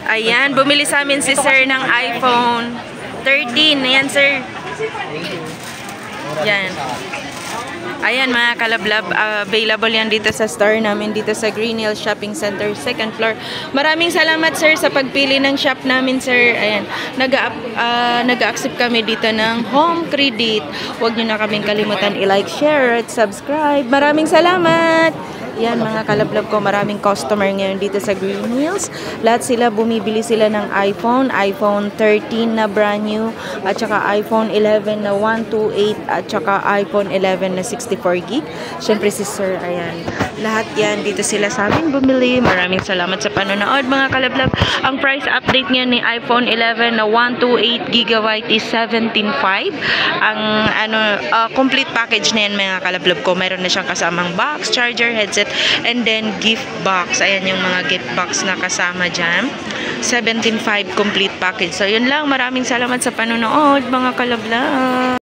Ayan, bumili sa amin si sir ng iPhone 13. Ayan, sir. Yan. Ayan, mga kalablab, available yan dito sa store namin, dito sa Green Hills Shopping Center, 2nd floor. Maraming salamat, sir, sa pagpili ng shop namin, sir. Ayan, nag-accept kami dito ng home credit. Huwag nyo na kaming kalimutan i-like, share, at subscribe. Maraming salamat! Yan, mga kalablab ko, maraming customer ngayon dito sa Green Hills. Lahat sila, bumibili sila ng iPhone 13 na brand new, at saka iPhone 11 na 128, at saka iPhone 11 na 64GB. Syempre si sir, ayan. Lahat yan, dito sila sa amin bumili. Maraming salamat sa panonood, mga kalablab. Ang price update niya ni iPhone 11 na 128GB is 17.5. Ang complete package na yan, mga kalablab ko. Meron na siyang kasamang box, charger, headset, and then gift box. Ayan yung mga gift box na kasama dyan. 17.5 complete package. So yun lang, maraming salamat sa panonood, mga kalablab.